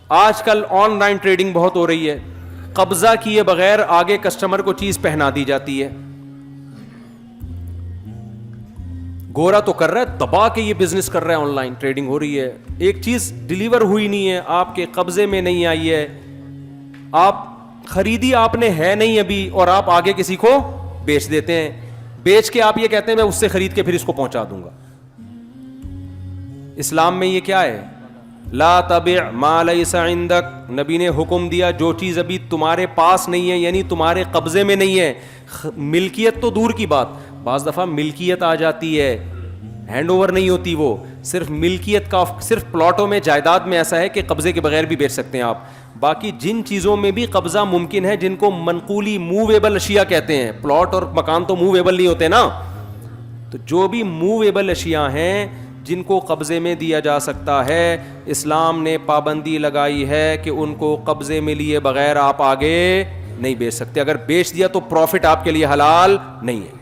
آج کل on line trading بہت ہو رہی ہے, قبضہ کیے بغیر آگے کسٹمر کو چیز پہنا دی جاتی ہے. گورا تو کر رہا ہے, دبا کے یہ بزنس کر رہا ہے, آن لائن ٹریڈنگ ہو رہی ہے, ایک چیز ڈیلیور ہوئی نہیں ہے, آپ کے قبضے میں نہیں آئی ہے, آپ خریدی آپ نے ہے نہیں ابھی, اور آپ آگے کسی کو بیچ دیتے ہیں, بیچ کے آپ یہ کہتے ہیں میں اس سے خرید کے پھر اس کو پہنچا دوں گا. اسلام میں یہ کیا ہے؟ لا تبع ما لیس عندک. نبی نے حکم دیا جو چیز ابھی تمہارے پاس نہیں ہے, یعنی تمہارے قبضے میں نہیں ہے, ملکیت تو دور کی بات, بعض دفعہ ملکیت آ جاتی ہے, ہینڈ اوور نہیں ہوتی, وہ صرف ملکیت کا, صرف پلاٹوں میں جائیداد میں ایسا ہے کہ قبضے کے بغیر بھی بیچ سکتے ہیں آپ. باقی جن چیزوں میں بھی قبضہ ممکن ہے, جن کو منقولی موویبل اشیاء کہتے ہیں, پلاٹ اور مکان تو موویبل نہیں ہوتے نا, تو جو بھی موویبل اشیاء ہیں جن کو قبضے میں دیا جا سکتا ہے, اسلام نے پابندی لگائی ہے کہ ان کو قبضے میں لیے بغیر آپ آگے نہیں بیچ سکتے. اگر بیچ دیا تو پروفٹ آپ کے لیے حلال نہیں ہے.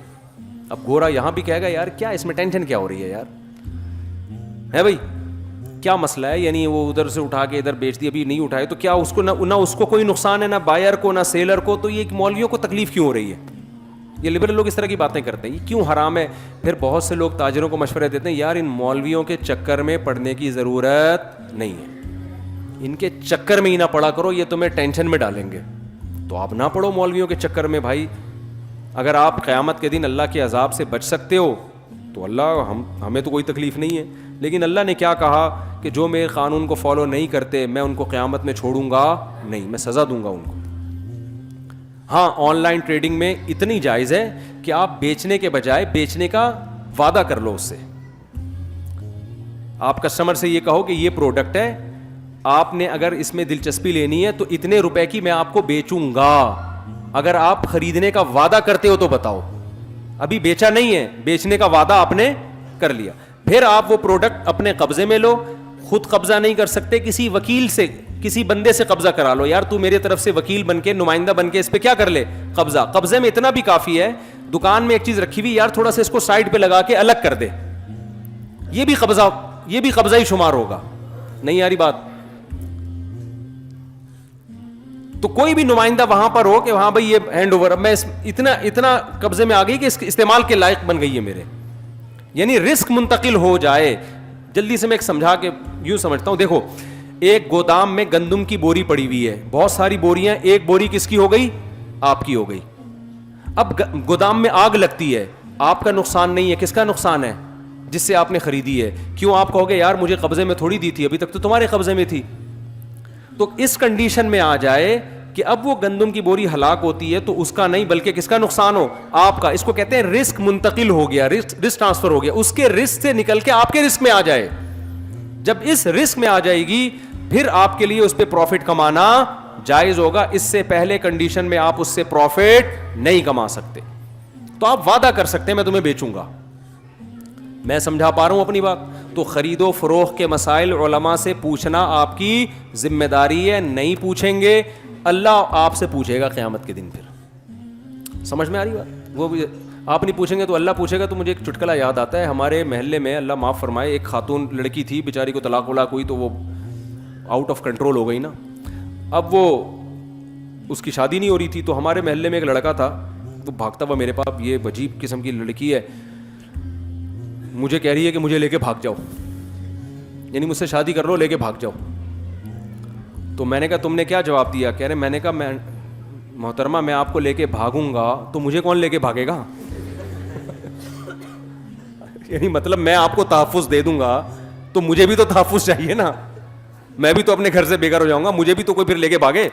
اب گورا یہاں بھی کہے گا یار کیا اس میں ٹینشن کیا ہو رہی ہے یار, ہے بھائی کیا مسئلہ ہے, یعنی وہ ادھر سے اٹھا کے ادھر بیچ دی, ابھی نہیں اٹھائے تو کیا اس کو نہ اس کو کوئی نقصان ہے, نہ بائر کو نہ سیلر کو, تو یہ مولویوں کو تکلیف کیوں ہو رہی ہے؟ یہ لبرل لوگ اس طرح کی باتیں کرتے ہیں, یہ کیوں حرام ہے؟ پھر بہت سے لوگ تاجروں کو مشورے دیتے ہیں یار ان مولویوں کے چکر میں پڑنے کی ضرورت نہیں ہے, ان کے چکر میں ہی نہ پڑا کرو, یہ تمہیں ٹینشن میں ڈالیں گے, تو آپ نہ پڑھو مولویوں کے چکر میں بھائی. اگر آپ قیامت کے دن اللہ کے عذاب سے بچ سکتے ہو تو اللہ ہمیں تو کوئی تکلیف نہیں ہے, لیکن اللہ نے کیا کہا کہ جو میرے قانون کو فالو نہیں کرتے میں ان کو قیامت میں چھوڑوں گا نہیں, میں سزا دوں گا ان کو. ہاں آن لائن ٹریڈنگ میں اتنی جائز ہے کہ آپ بیچنے کے بجائے بیچنے کا وعدہ کر لو اس سے. آپ کسٹمر سے یہ کہو کہ یہ پروڈکٹ ہے, آپ نے اگر اس میں دلچسپی لینی ہے تو اتنے روپے کی میں آپ کو بیچوں گا, اگر آپ خریدنے کا وعدہ کرتے ہو تو بتاؤ. ابھی بیچا نہیں ہے, بیچنے کا وعدہ آپ نے کر لیا, پھر آپ وہ پروڈکٹ اپنے قبضے میں لو. خود قبضہ نہیں کر سکتے, کسی وکیل سے, کسی بندے سے قبضہ کرا لو, یار تو میرے طرف سے وکیل بن کے, نمائندہ بن کے اس پہ کیا کر لے قبضہ. قبضے میں اتنا بھی کافی ہے, دکان میں ایک چیز رکھی ہوئی, یار تھوڑا سا اس کو سائڈ پہ لگا کے الگ کر دے, یہ بھی قبضہ ہی شمار ہوگا. نہیں یاری بات, تو کوئی بھی نمائندہ وہاں پر ہو کہ ہاں بھائی یہ ہینڈ اوور, اب میں اتنا قبضے میں آ گئی کہ اس استعمال کے لائق بن گئی ہے میرے, یعنی رسک منتقل ہو جائے. جلدی سے میں ایک سمجھا کے یوں سمجھتا ہوں, دیکھو ایک گودام میں گندم کی بوری پڑی ہوئی ہے, بہت ساری بوریاں, ایک بوری کس کی ہو گئی؟ آپ کی ہو گئی. اب گودام میں آگ لگتی ہے, آپ کا نقصان نہیں ہے, کس کا نقصان ہے؟ جس سے آپ نے خریدی ہے. کیوں؟ آپ کہو گے یار مجھے قبضے میں تھوڑی دی تھی, ابھی تک تو تمہارے قبضے میں تھی. تو اس کنڈیشن میں آ جائے کہ اب وہ گندم کی بوری ہلاک ہوتی ہے تو اس کا نہیں بلکہ کس کا نقصان ہو؟ آپ کا. اس کو کہتے ہیں رسک منتقل ہو گیا, رسک ٹرانسفر ہو گیا, اس کے رسک سے نکل کے آپ کے رسک میں آ جائے. جب اس رسک میں آ جائے گی پھر آپ کے لیے اس پہ پروفٹ کمانا جائز ہوگا. اس سے پہلے کنڈیشن میں آپ اس سے پروفٹ نہیں کما سکتے. تو آپ وعدہ کر سکتے ہیں میں تمہیں بیچوں گا. میں سمجھا پا رہا ہوں اپنی بات؟ تو خرید و فروخت کے مسائل علماء سے پوچھنا آپ کی ذمہ داری ہے. نہیں پوچھیں گے اللہ آپ سے پوچھے گا قیامت کے دن. پھر سمجھ میں آ رہی بات؟ وہ بھی آپ نہیں پوچھیں گے تو اللہ پوچھے گا. تو مجھے ایک چٹکلا یاد آتا ہے, ہمارے محلے میں اللہ معاف فرمائے ایک خاتون لڑکی تھی, بیچاری کو طلاق ولاق ہوئی تو وہ آؤٹ آف کنٹرول ہو گئی نا. اب وہ اس کی شادی نہیں ہو رہی تھی, تو ہمارے محلے میں ایک لڑکا تھا, وہ بھاگتا ہوا میرے پاس, یہ عجیب قسم کی لڑکی ہے, مجھے کہہ رہی ہے کہ مجھے لے کے بھاگ جاؤ, یعنی مجھ سے شادی کر لو, لے کے بھاگ جاؤ. تو میں نے کہا تم نے کیا جواب دیا؟ کہہ رہے میں نے کہا میں محترمہ میں آپ کو لے کے بھاگوں گا تو مجھے کون لے کے بھاگے گا؟ یعنی مطلب میں آپ کو تحفظ دے دوں گا تو مجھے بھی تو تحفظ چاہیے نا, میں بھی تو اپنے گھر سے بے گھر ہو جاؤں گا, مجھے بھی تو کوئی پھر لے کے بھاگے.